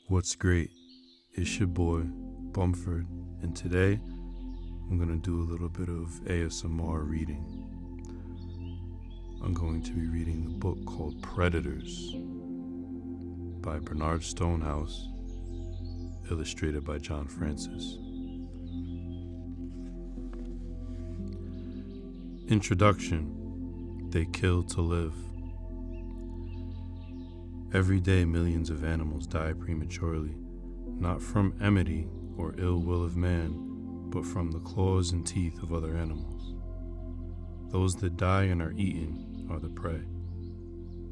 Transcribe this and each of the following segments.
What's great? It's your boy, Bumford, and today I'm going to do a little bit of ASMR reading. I'm going to be reading the book called Predators by Bernard Stonehouse, illustrated by John Francis. Introduction: They kill to live. Every day millions of animals die prematurely, not from enmity or ill will of man, but from the claws and teeth of other animals. Those that die and are eaten are the prey.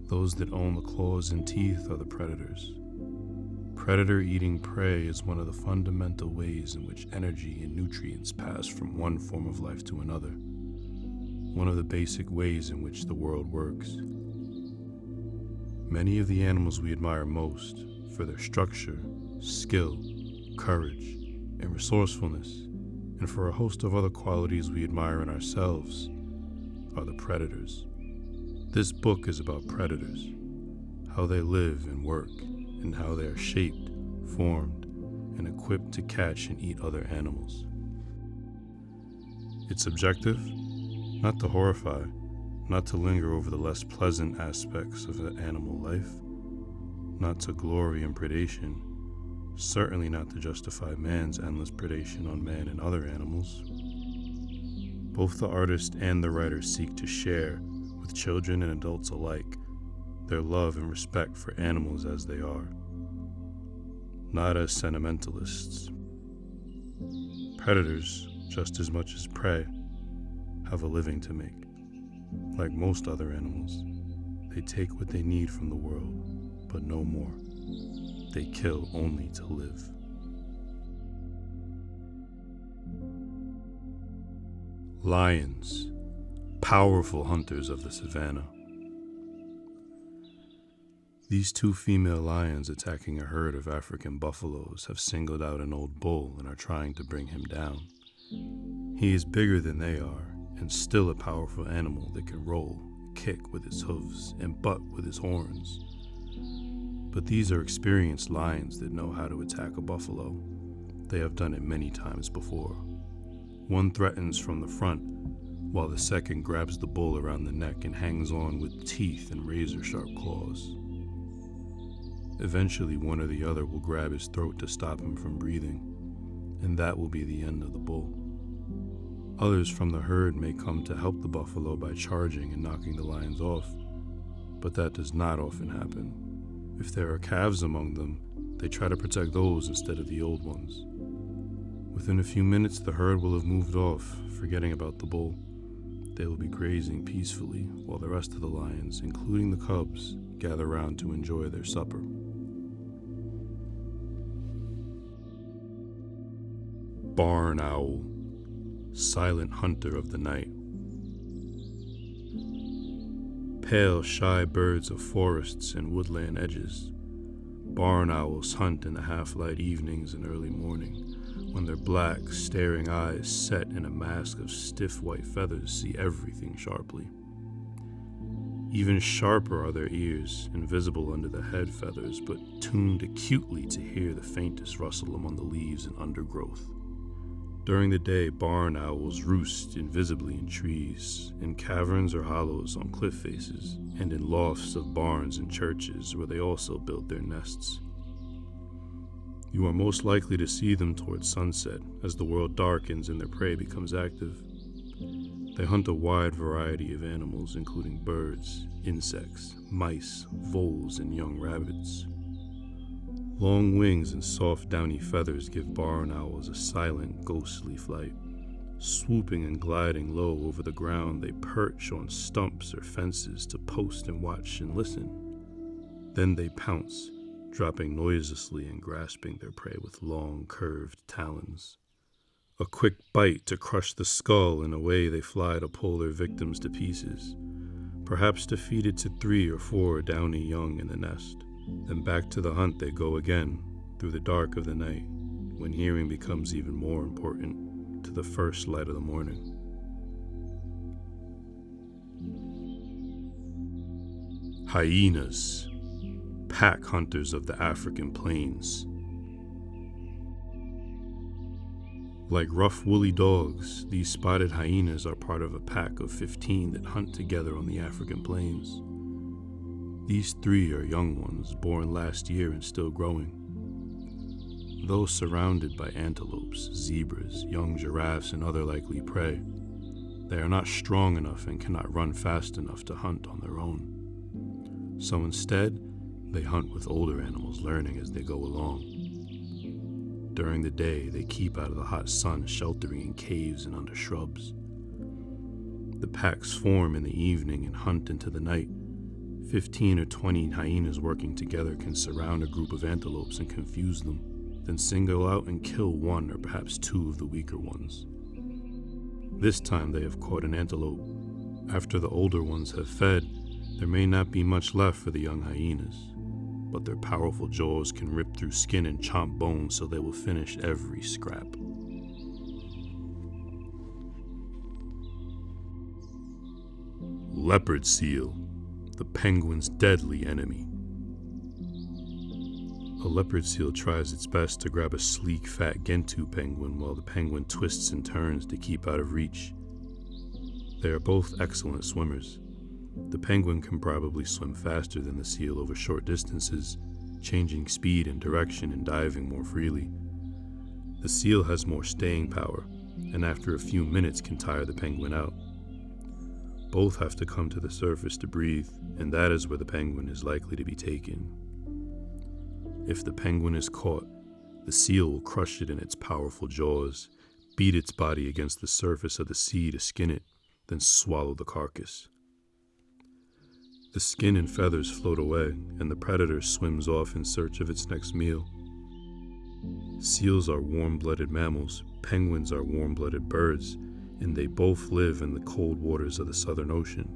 Those that own the claws and teeth are the predators. Predator eating prey is one of the fundamental ways in which energy and nutrients pass from one form of life to another, one of the basic ways in which the world works. Many of the animals we admire most for their structure, skill, courage, and resourcefulness, and for a host of other qualities we admire in ourselves, are the predators. This book is about predators, how they live and work, and how they are shaped, formed, and equipped to catch and eat other animals. Its objective? Not to horrify, not to linger over the less pleasant aspects of animal life, not to glory in predation, certainly not to justify man's endless predation on man and other animals. Both the artist and the writer seek to share, with children and adults alike, their love and respect for animals as they are, not as sentimentalists. Predators, just as much as prey, have a living to make. Like most other animals, they take what they need from the world, but no more. They kill only to live. Lions, powerful hunters of the savannah. These two female lions attacking a herd of African buffaloes have singled out an old bull and are trying to bring him down. He is bigger than they are, and still a powerful animal that can roll, kick with its hooves, and butt with its horns. But these are experienced lions that know how to attack a buffalo. They have done it many times before. One threatens from the front, while the second grabs the bull around the neck and hangs on with teeth and razor-sharp claws. Eventually, one or the other will grab his throat to stop him from breathing, and that will be the end of the bull. Others from the herd may come to help the buffalo by charging and knocking the lions off, but that does not often happen. If there are calves among them, they try to protect those instead of the old ones. Within a few minutes, the herd will have moved off, forgetting about the bull. They will be grazing peacefully while the rest of the lions, including the cubs, gather round to enjoy their supper. Barn owl, silent hunter of the night. Pale, shy birds of forests and woodland edges. Barn owls hunt in the half-light evenings and early morning, when their black, staring eyes set in a mask of stiff white feathers see everything sharply. Even sharper are their ears, invisible under the head feathers, but tuned acutely to hear the faintest rustle among the leaves and undergrowth. During the day, barn owls roost invisibly in trees, in caverns or hollows on cliff faces, and in lofts of barns and churches where they also build their nests. You are most likely to see them towards sunset as the world darkens and their prey becomes active. They hunt a wide variety of animals, including birds, insects, mice, voles, and young rabbits. Long wings and soft downy feathers give barn owls a silent, ghostly flight. Swooping and gliding low over the ground, they perch on stumps or fences to post and watch and listen. Then they pounce, dropping noiselessly and grasping their prey with long, curved talons. A quick bite to crush the skull, and away they fly to pull their victims to pieces, perhaps to feed it to 3 or 4 downy young in the nest. Then back to the hunt they go again, through the dark of the night, when hearing becomes even more important, to the first light of the morning. Hyenas, pack hunters of the African plains. Like rough woolly dogs, these spotted hyenas are part of a pack of 15 that hunt together on the African plains. These 3 are young ones, born last year and still growing. Though surrounded by antelopes, zebras, young giraffes, and other likely prey, they are not strong enough and cannot run fast enough to hunt on their own. So instead, they hunt with older animals, learning as they go along. During the day, they keep out of the hot sun, sheltering in caves and under shrubs. The packs form in the evening and hunt into the night. 15 or 20 hyenas working together can surround a group of antelopes and confuse them, then single out and kill 1 or perhaps 2 of the weaker ones. This time they have caught an antelope. After the older ones have fed, there may not be much left for the young hyenas, but their powerful jaws can rip through skin and chomp bones, so they will finish every scrap. Leopard seal, the penguin's deadly enemy. A leopard seal tries its best to grab a sleek, fat Gentoo penguin while the penguin twists and turns to keep out of reach. They are both excellent swimmers. The penguin can probably swim faster than the seal over short distances, changing speed and direction and diving more freely. The seal has more staying power, and after a few minutes can tire the penguin out. Both have to come to the surface to breathe, and that is where the penguin is likely to be taken. If the penguin is caught, the seal will crush it in its powerful jaws, beat its body against the surface of the sea to skin it, then swallow the carcass. The skin and feathers float away, and the predator swims off in search of its next meal. Seals are warm-blooded mammals, penguins are warm-blooded birds, and they both live in the cold waters of the Southern Ocean.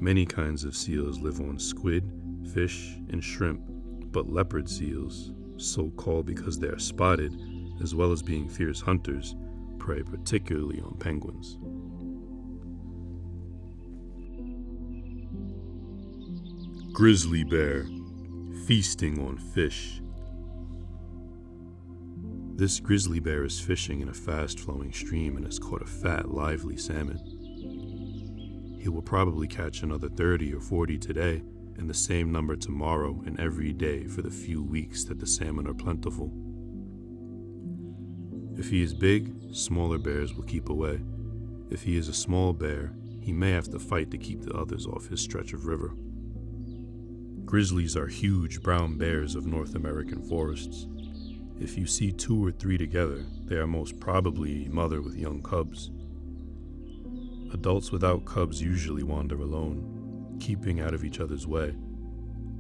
Many kinds of seals live on squid, fish, and shrimp, but leopard seals, so called because they are spotted, as well as being fierce hunters, prey particularly on penguins. Grizzly bear, feasting on fish. This grizzly bear is fishing in a fast-flowing stream and has caught a fat, lively salmon. He will probably catch another 30 or 40 today, and the same number tomorrow and every day for the few weeks that the salmon are plentiful. If he is big, smaller bears will keep away. If he is a small bear, he may have to fight to keep the others off his stretch of river. Grizzlies are huge brown bears of North American forests. If you see 2 or 3 together, they are most probably a mother with young cubs. Adults without cubs usually wander alone, keeping out of each other's way.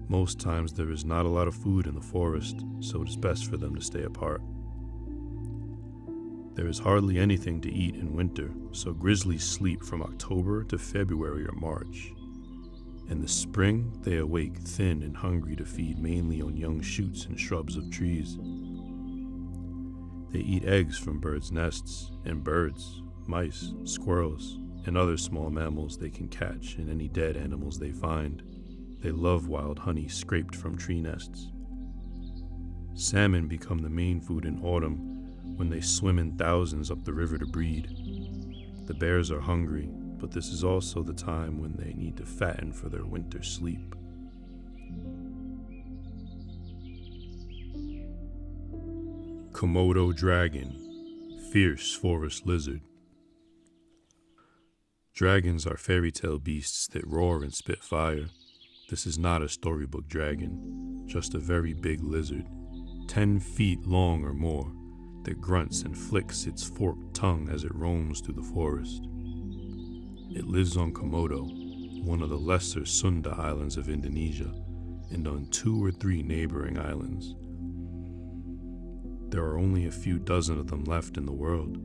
Most times there is not a lot of food in the forest, so it is best for them to stay apart. There is hardly anything to eat in winter, so grizzlies sleep from October to February or March. In the spring, they awake thin and hungry to feed mainly on young shoots and shrubs of trees. They eat eggs from birds' nests, and birds, mice, squirrels, and other small mammals they can catch and any dead animals they find. They love wild honey scraped from tree nests. Salmon become the main food in autumn when they swim in thousands up the river to breed. The bears are hungry, but this is also the time when they need to fatten for their winter sleep. Komodo dragon, fierce forest lizard. Dragons are fairy tale beasts that roar and spit fire. This is not a storybook dragon, just a very big lizard, 10 feet long or more, that grunts and flicks its forked tongue as it roams through the forest. It lives on Komodo, one of the lesser Sunda islands of Indonesia, and on 2 or 3 neighboring islands. There are only a few dozen of them left in the world.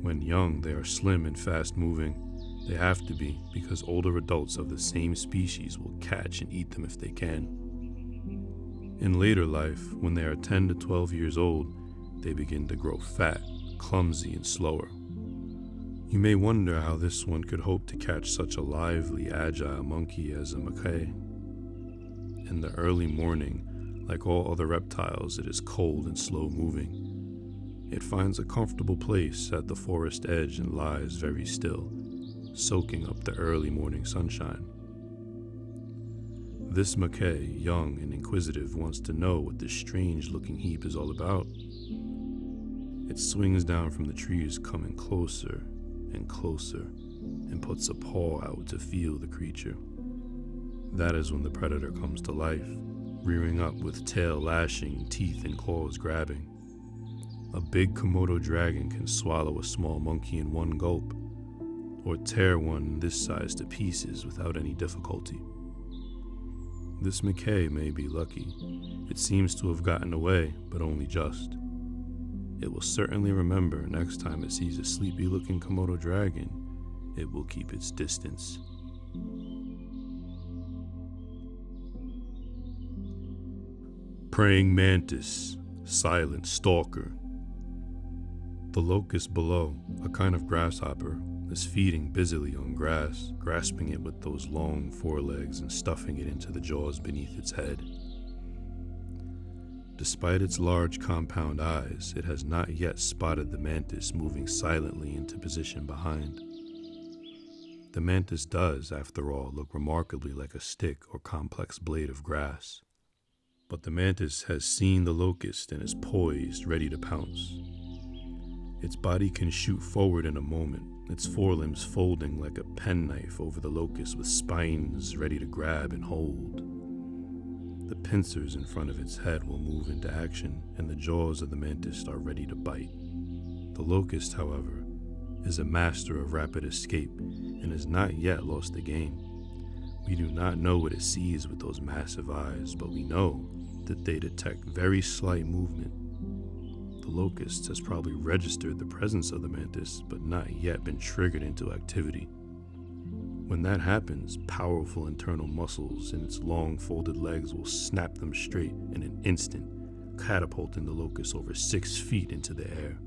When young, they are slim and fast-moving. They have to be, because older adults of the same species will catch and eat them if they can. In later life, when they are 10 to 12 years old, they begin to grow fat, clumsy, and slower. You may wonder how this one could hope to catch such a lively, agile monkey as a macaque. In the early morning, like all other reptiles, it is cold and slow moving. It finds a comfortable place at the forest edge and lies very still, soaking up the early morning sunshine. This macaque, young and inquisitive, wants to know what this strange-looking heap is all about. It swings down from the trees, coming closer and closer, and puts a paw out to feel the creature. That is when the predator comes to life, rearing up with tail lashing, teeth and claws grabbing. A big Komodo dragon can swallow a small monkey in one gulp, or tear one this size to pieces without any difficulty. This macaque may be lucky. It seems to have gotten away, but only just. It will certainly remember next time it sees a sleepy-looking Komodo dragon, it will keep its distance. Praying mantis, silent stalker. The locust below, a kind of grasshopper, is feeding busily on grass, grasping it with those long forelegs and stuffing it into the jaws beneath its head. Despite its large compound eyes, it has not yet spotted the mantis moving silently into position behind. The mantis does, after all, look remarkably like a stick or complex blade of grass. But the mantis has seen the locust and is poised, ready to pounce. Its body can shoot forward in a moment, its forelimbs folding like a penknife over the locust with spines ready to grab and hold. The pincers in front of its head will move into action, and the jaws of the mantis are ready to bite. The locust, however, is a master of rapid escape and has not yet lost the game. We do not know what it sees with those massive eyes, but we know that they detect very slight movement. The locust has probably registered the presence of the mantis, but not yet been triggered into activity. When that happens, powerful internal muscles in its long folded legs will snap them straight in an instant, catapulting the locust over 6 feet into the air.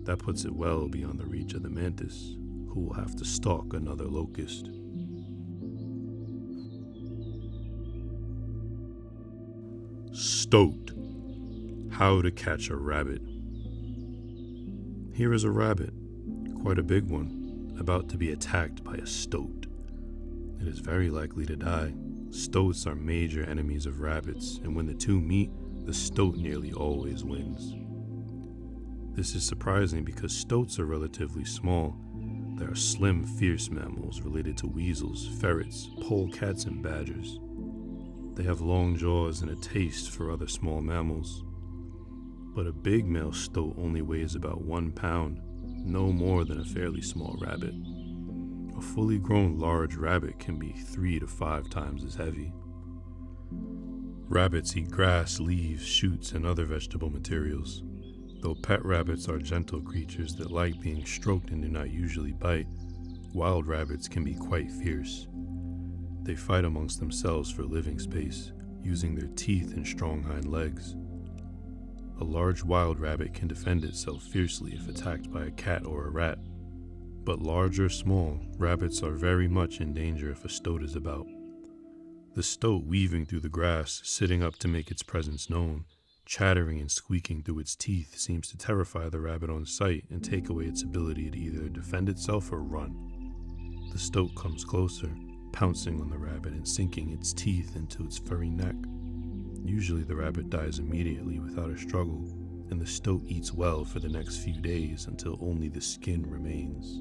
That puts it well beyond the reach of the mantis, who will have to stalk another locust. Stoat. How to catch a rabbit. Here is a rabbit, quite a big one, about to be attacked by a stoat. It is very likely to die. Stoats are major enemies of rabbits, and when the two meet, the stoat nearly always wins. This is surprising because stoats are relatively small. They are slim, fierce mammals related to weasels, ferrets, polecats, and badgers. They have long jaws and a taste for other small mammals. But a big male stoat only weighs about 1 pound, no more than a fairly small rabbit. A fully grown large rabbit can be 3 to 5 times as heavy. Rabbits eat grass, leaves, shoots, and other vegetable materials. Though pet rabbits are gentle creatures that like being stroked and do not usually bite, wild rabbits can be quite fierce. They fight amongst themselves for living space, using their teeth and strong hind legs. A large wild rabbit can defend itself fiercely if attacked by a cat or a rat. But large or small, rabbits are very much in danger if a stoat is about. The stoat weaving through the grass, sitting up to make its presence known, chattering and squeaking through its teeth seems to terrify the rabbit on sight and take away its ability to either defend itself or run. The stoat comes closer, pouncing on the rabbit and sinking its teeth into its furry neck. Usually the rabbit dies immediately without a struggle, and the stoat eats well for the next few days until only the skin remains.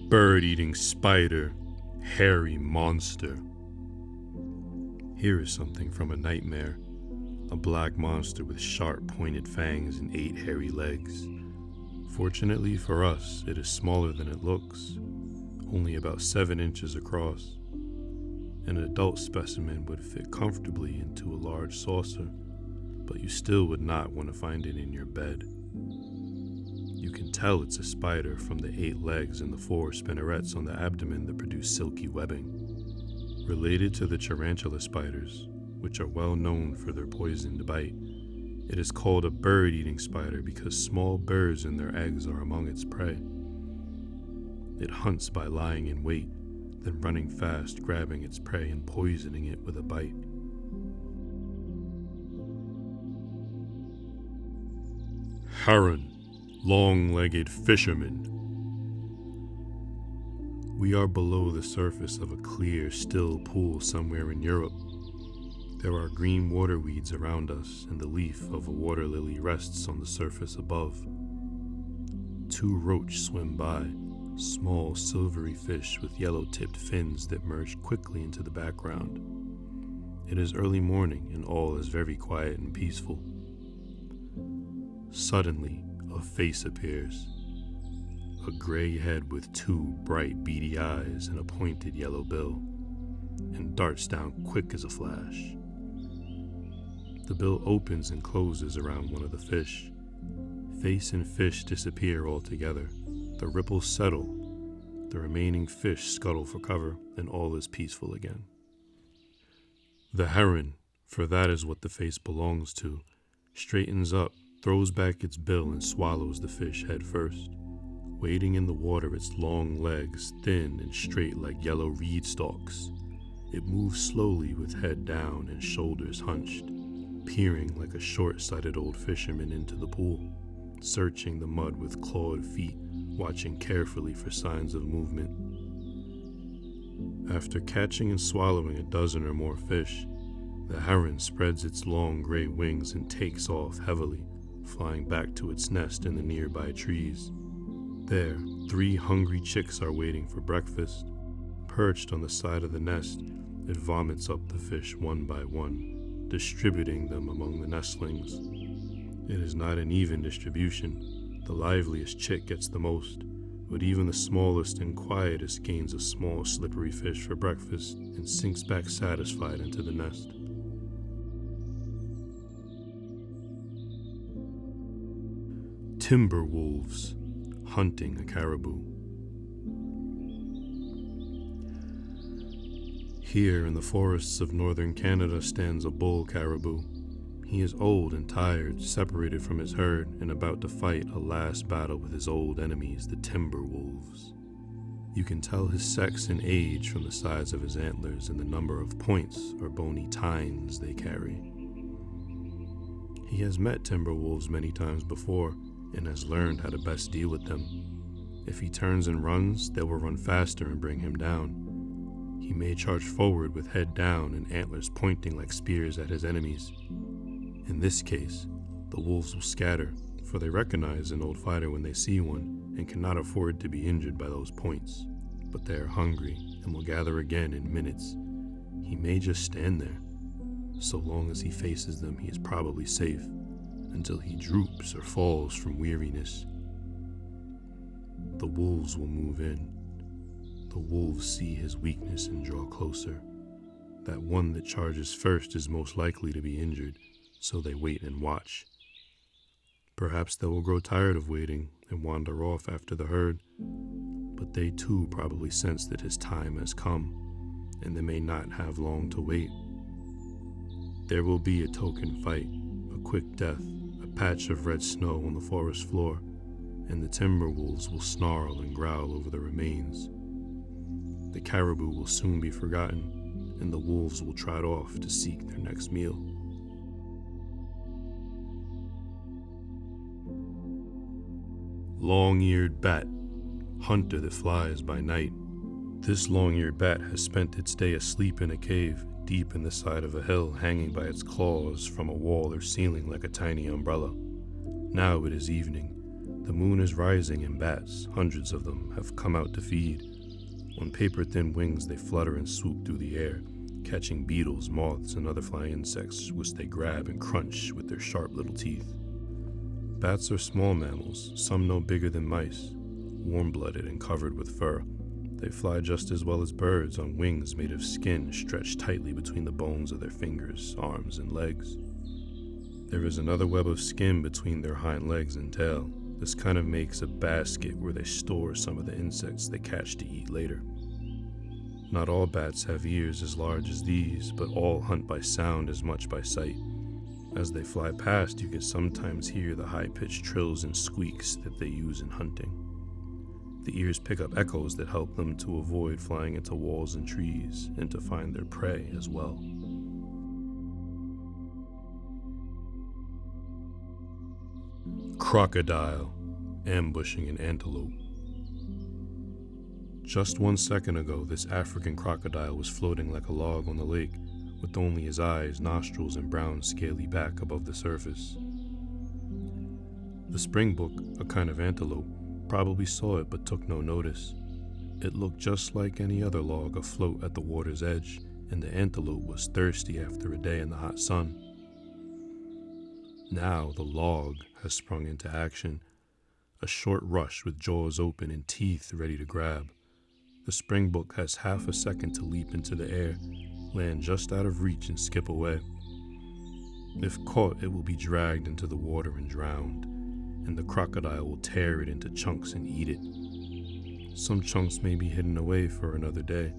Bird-eating spider, hairy monster. Here is something from a nightmare. A black monster with sharp pointed fangs and 8 hairy legs. Fortunately for us, it is smaller than it looks, only about 7 inches across. An adult specimen would fit comfortably into a large saucer, but you still would not want to find it in your bed. You can tell it's a spider from the 8 legs and the 4 spinnerets on the abdomen that produce silky webbing. Related to the tarantula spiders, which are well known for their poisoned bite, it is called a bird-eating spider because small birds and their eggs are among its prey. It hunts by lying in wait, then running fast, grabbing its prey and poisoning it with a bite. Heron, long-legged fisherman. We are below the surface of a clear, still pool somewhere in Europe. There are green water weeds around us, and the leaf of a water lily rests on the surface above. 2 roach swim by, small silvery fish with yellow-tipped fins that merge quickly into the background. It is early morning, and all is very quiet and peaceful. Suddenly, a face appears. A gray head with 2 bright, beady eyes and a pointed yellow bill, and darts down quick as a flash. The bill opens and closes around one of the fish. Face and fish disappear altogether. The ripples settle. The remaining fish scuttle for cover, and all is peaceful again. The heron, for that is what the face belongs to, straightens up, throws back its bill, and swallows the fish head first. Wading in the water, its long legs, thin and straight like yellow reed stalks. It moves slowly with head down and shoulders hunched, peering like a short-sighted old fisherman into the pool, searching the mud with clawed feet, watching carefully for signs of movement. After catching and swallowing a dozen or more fish, the heron spreads its long gray wings and takes off heavily, flying back to its nest in the nearby trees. There, 3 hungry chicks are waiting for breakfast. Perched on the side of the nest, it vomits up the fish one by one, distributing them among the nestlings. It is not an even distribution. The liveliest chick gets the most, but even the smallest and quietest gains a small slippery fish for breakfast and sinks back satisfied into the nest. Timber wolves hunting a caribou. Here in the forests of northern Canada stands a bull caribou. He is old and tired, separated from his herd, and about to fight a last battle with his old enemies, the timber wolves. You can tell his sex and age from the size of his antlers and the number of points or bony tines they carry. He has met timber wolves many times before and has learned how to best deal with them. If he turns and runs, they will run faster and bring him down. He may charge forward with head down and antlers pointing like spears at his enemies. In this case, the wolves will scatter, for they recognize an old fighter when they see one and cannot afford to be injured by those points. But they are hungry and will gather again in minutes. He may just stand there. So long as he faces them, he is probably safe, until he droops or falls from weariness. The wolves will move in. The wolves see his weakness and draw closer. That one that charges first is most likely to be injured, so they wait and watch. Perhaps they will grow tired of waiting and wander off after the herd, but they too probably sense that his time has come, and they may not have long to wait. There will be a token fight, a quick death, a patch of red snow on the forest floor, and the timber wolves will snarl and growl over the remains. The caribou will soon be forgotten, and the wolves will trot off to seek their next meal. Long-eared bat, hunter that flies by night. This long-eared bat has spent its day asleep in a cave, deep in the side of a hill, hanging by its claws from a wall or ceiling like a tiny umbrella. Now it is evening. The moon is rising and bats, hundreds of them, have come out to feed. On paper-thin wings they flutter and swoop through the air, catching beetles, moths, and other flying insects, which they grab and crunch with their sharp little teeth. Bats are small mammals, some no bigger than mice, warm-blooded and covered with fur. They fly just as well as birds on wings made of skin stretched tightly between the bones of their fingers, arms, and legs. There is another web of skin between their hind legs and tail. This kind of makes a basket where they store some of the insects they catch to eat later. Not all bats have ears as large as these, but all hunt by sound as much by sight. As they fly past, you can sometimes hear the high-pitched trills and squeaks that they use in hunting. The ears pick up echoes that help them to avoid flying into walls and trees and to find their prey as well. Crocodile ambushing an antelope. Just 1 second ago, this African crocodile was floating like a log on the lake, with only his eyes, nostrils, and brown scaly back above the surface. The springbok, a kind of antelope, probably saw it but took no notice. It looked just like any other log afloat at the water's edge, and the antelope was thirsty after a day in the hot sun. Now the log has sprung into action, a short rush with jaws open and teeth ready to grab. The springbok has half a second to leap into the air, land just out of reach and skip away. If caught, it will be dragged into the water and drowned, and the crocodile will tear it into chunks and eat it. Some chunks may be hidden away for another day.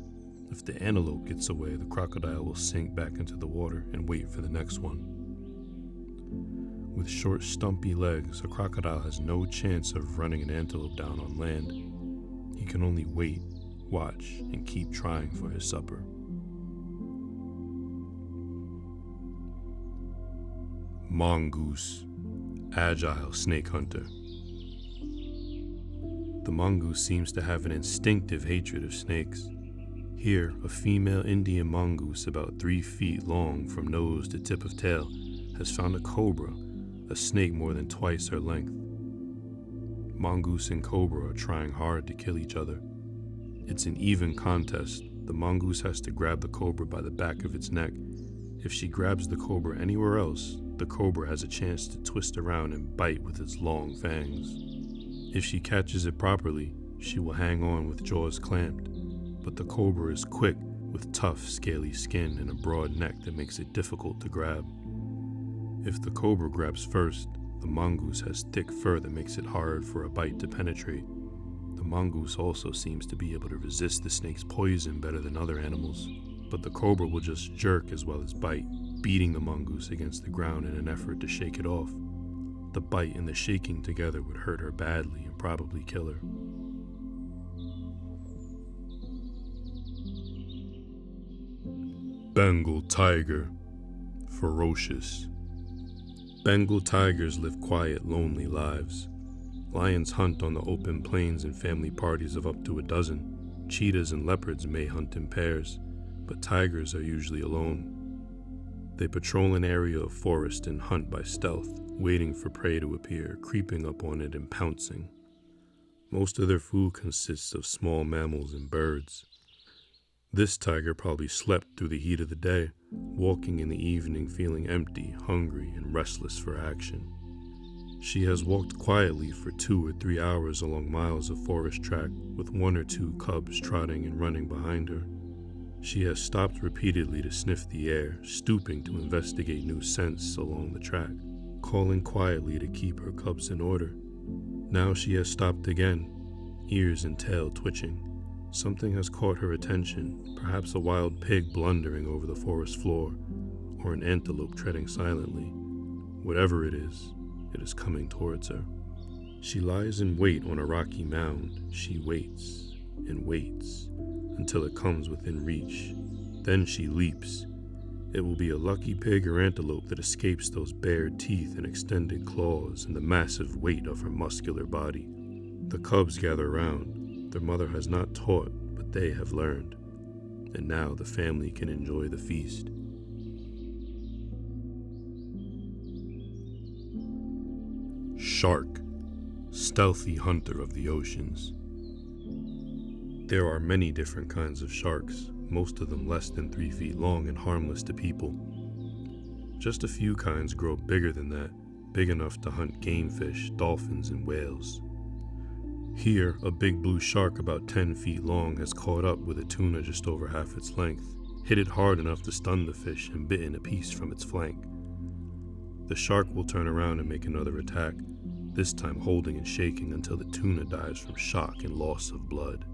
If the antelope gets away, the crocodile will sink back into the water and wait for the next one. With short, stumpy legs, a crocodile has no chance of running an antelope down on land. He can only wait, watch, and keep trying for his supper. Mongoose, agile snake hunter. The mongoose seems to have an instinctive hatred of snakes. Here, a female Indian mongoose about 3 feet long from nose to tip of tail has found a cobra, a snake more than twice her length. Mongoose and cobra are trying hard to kill each other. It's an even contest. The mongoose has to grab the cobra by the back of its neck. If she grabs the cobra anywhere else, the cobra has a chance to twist around and bite with its long fangs. If she catches it properly, she will hang on with jaws clamped, but the cobra is quick with tough, scaly skin and a broad neck that makes it difficult to grab. If the cobra grabs first, the mongoose has thick fur that makes it hard for a bite to penetrate. The mongoose also seems to be able to resist the snake's poison better than other animals, but the cobra will just jerk as well as bite, beating the mongoose against the ground in an effort to shake it off. The bite and the shaking together would hurt her badly and probably kill her. Bengal tiger, ferocious. Bengal tigers live quiet, lonely lives. Lions hunt on the open plains in family parties of up to a dozen. Cheetahs and leopards may hunt in pairs, but tigers are usually alone. They patrol an area of forest and hunt by stealth, waiting for prey to appear, creeping up on it and pouncing. Most of their food consists of small mammals and birds. This tiger probably slept through the heat of the day, walking in the evening feeling empty, hungry, and restless for action. She has walked quietly for 2 or 3 hours along miles of forest track, with 1 or 2 cubs trotting and running behind her. She has stopped repeatedly to sniff the air, stooping to investigate new scents along the track, calling quietly to keep her cubs in order. Now she has stopped again, ears and tail twitching. Something has caught her attention, perhaps a wild pig blundering over the forest floor, or an antelope treading silently. Whatever it is coming towards her. She lies in wait on a rocky mound. She waits and waits until it comes within reach. Then she leaps. It will be a lucky pig or antelope that escapes those bared teeth and extended claws and the massive weight of her muscular body. The cubs gather around. Their mother has not taught, but they have learned. And now the family can enjoy the feast. Shark, stealthy hunter of the oceans. There are many different kinds of sharks, most of them less than 3 feet long and harmless to people. Just a few kinds grow bigger than that, big enough to hunt game fish, dolphins, and whales. Here, a big blue shark about 10 feet long has caught up with a tuna just over half its length, hit it hard enough to stun the fish, and bitten a piece from its flank. The shark will turn around and make another attack, this time holding and shaking until the tuna dies from shock and loss of blood.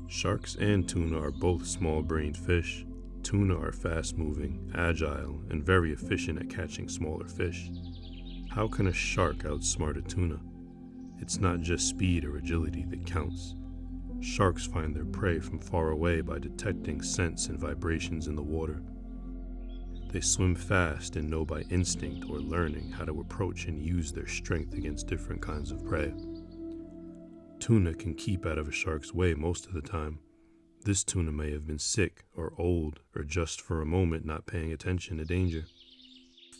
Sharks and tuna are both small-brained fish. Tuna are fast-moving, agile, and very efficient at catching smaller fish. How can a shark outsmart a tuna? It's not just speed or agility that counts. Sharks find their prey from far away by detecting scents and vibrations in the water. They swim fast and know by instinct or learning how to approach and use their strength against different kinds of prey. Tuna can keep out of a shark's way most of the time. This tuna may have been sick or old or just for a moment not paying attention to danger.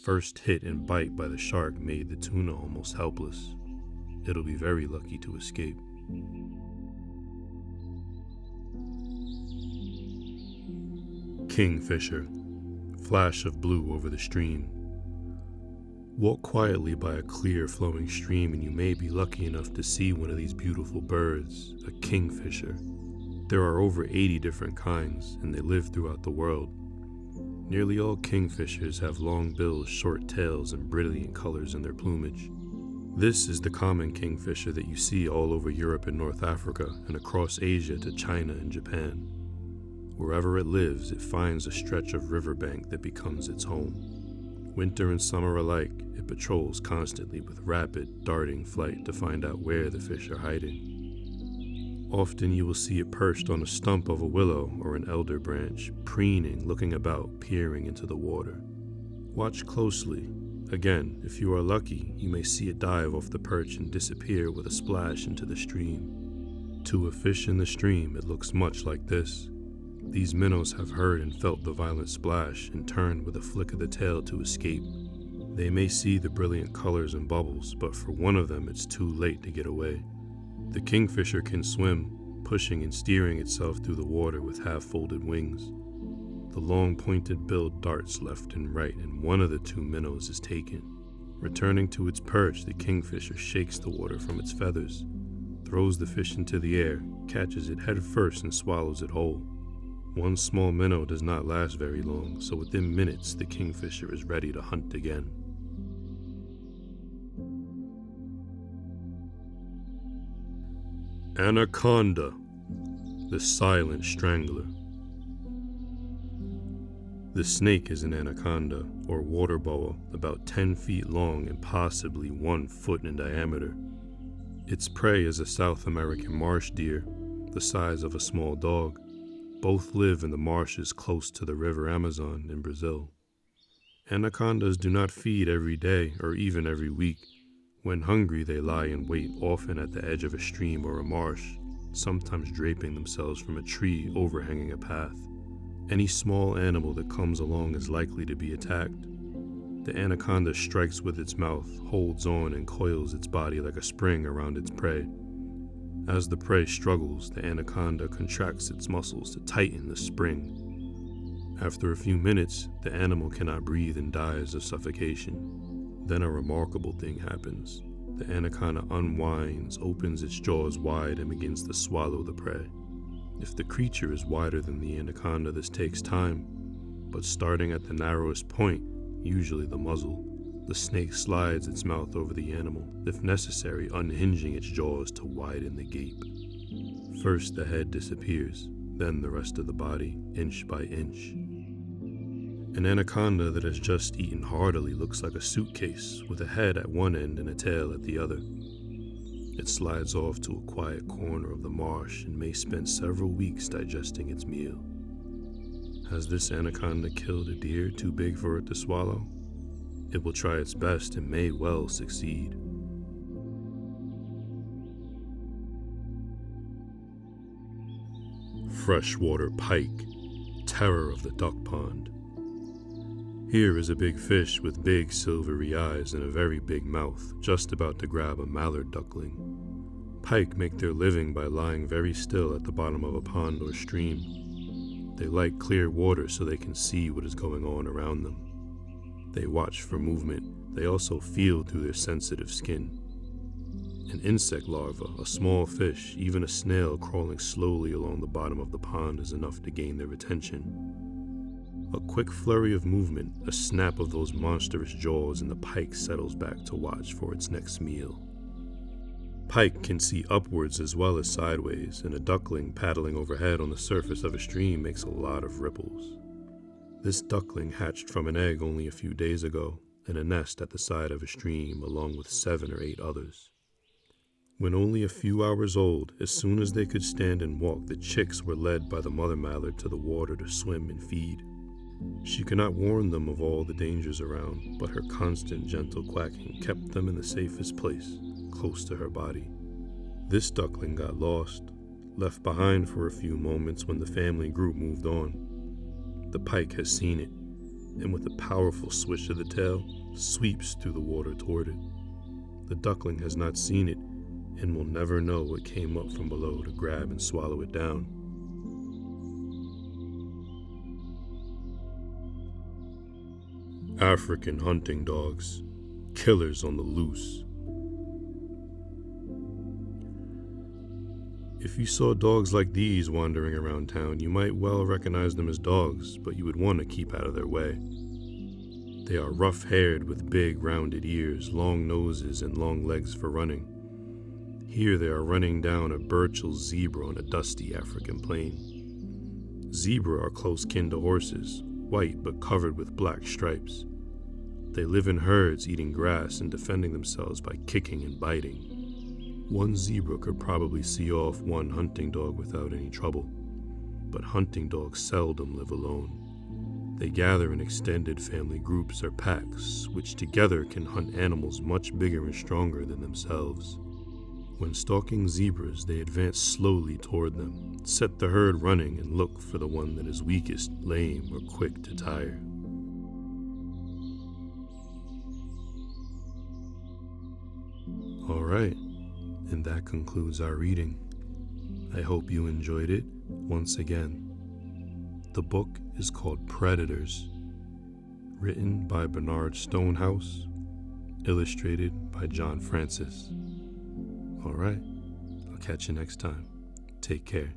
First hit and bite by the shark made the tuna almost helpless. It'll be very lucky to escape. Kingfisher. Flash of blue over the stream. Walk quietly by a clear flowing stream and you may be lucky enough to see one of these beautiful birds, a kingfisher. There are over 80 different kinds and they live throughout the world. Nearly all kingfishers have long bills, short tails, and brilliant colors in their plumage. This is the common kingfisher that you see all over Europe and North Africa and across Asia to China and Japan. Wherever it lives, it finds a stretch of riverbank that becomes its home. Winter and summer alike, it patrols constantly with rapid, darting flight to find out where the fish are hiding. Often you will see it perched on a stump of a willow or an elder branch, preening, looking about, peering into the water. Watch closely. Again, if you are lucky, you may see it dive off the perch and disappear with a splash into the stream. To a fish in the stream, it looks much like this. These minnows have heard and felt the violent splash and turned with a flick of the tail to escape. They may see the brilliant colors and bubbles, but for one of them it's too late to get away. The kingfisher can swim, pushing and steering itself through the water with half-folded wings. The long pointed bill darts left and right and one of the two minnows is taken. Returning to its perch, the kingfisher shakes the water from its feathers, throws the fish into the air, catches it head first and swallows it whole. One small minnow does not last very long, so within minutes the kingfisher is ready to hunt again. Anaconda, the silent strangler. The snake is an anaconda, or water boa, about 10 feet long and possibly 1 foot in diameter. Its prey is a South American marsh deer, the size of a small dog. Both live in the marshes close to the river Amazon in Brazil. Anacondas do not feed every day or even every week. When hungry, they lie in wait, often at the edge of a stream or a marsh, sometimes draping themselves from a tree overhanging a path. Any small animal that comes along is likely to be attacked. The anaconda strikes with its mouth, holds on, and coils its body like a spring around its prey. As the prey struggles, the anaconda contracts its muscles to tighten the spring. After a few minutes, the animal cannot breathe and dies of suffocation. Then a remarkable thing happens. The anaconda unwinds, opens its jaws wide, and begins to swallow the prey. If the creature is wider than the anaconda, this takes time, but starting at the narrowest point, usually the muzzle, the snake slides its mouth over the animal, if necessary unhinging its jaws to widen the gape. First the head disappears, then the rest of the body, inch by inch. An anaconda that has just eaten heartily looks like a suitcase, with a head at one end and a tail at the other. It slides off to a quiet corner of the marsh and may spend several weeks digesting its meal. Has this anaconda killed a deer too big for it to swallow? It will try its best and may well succeed. Freshwater pike, terror of the duck pond. Here is a big fish with big silvery eyes and a very big mouth, just about to grab a mallard duckling. Pike make their living by lying very still at the bottom of a pond or stream. They like clear water so they can see what is going on around them. They watch for movement. They also feel through their sensitive skin. An insect larva, a small fish, even a snail crawling slowly along the bottom of the pond is enough to gain their attention. A quick flurry of movement, a snap of those monstrous jaws, and the pike settles back to watch for its next meal. Pike can see upwards as well as sideways, and a duckling paddling overhead on the surface of a stream makes a lot of ripples. This duckling hatched from an egg only a few days ago, in a nest at the side of a stream along with 7 or 8 others. When only a few hours old, as soon as they could stand and walk, the chicks were led by the mother mallard to the water to swim and feed. She could not warn them of all the dangers around, but her constant gentle quacking kept them in the safest place, close to her body. This duckling got lost, left behind for a few moments when the family group moved on. The pike has seen it, and with a powerful swish of the tail, sweeps through the water toward it. The duckling has not seen it, and will never know what came up from below to grab and swallow it down. African hunting dogs, killers on the loose. If you saw dogs like these wandering around town, you might well recognize them as dogs, but you would want to keep out of their way. They are rough-haired with big, rounded ears, long noses, and long legs for running. Here they are running down a Burchell zebra on a dusty African plain. Zebra are close kin to horses, white but covered with black stripes. They live in herds eating grass and defending themselves by kicking and biting. One zebra could probably see off one hunting dog without any trouble, but hunting dogs seldom live alone. They gather in extended family groups or packs, which together can hunt animals much bigger and stronger than themselves. When stalking zebras, they advance slowly toward them, set the herd running, and look for the one that is weakest, lame, or quick to tire. All right, and that concludes our reading. I hope you enjoyed it once again. The book is called Predators, written by Bernard Stonehouse, illustrated by John Francis. All right, I'll catch you next time. Take care.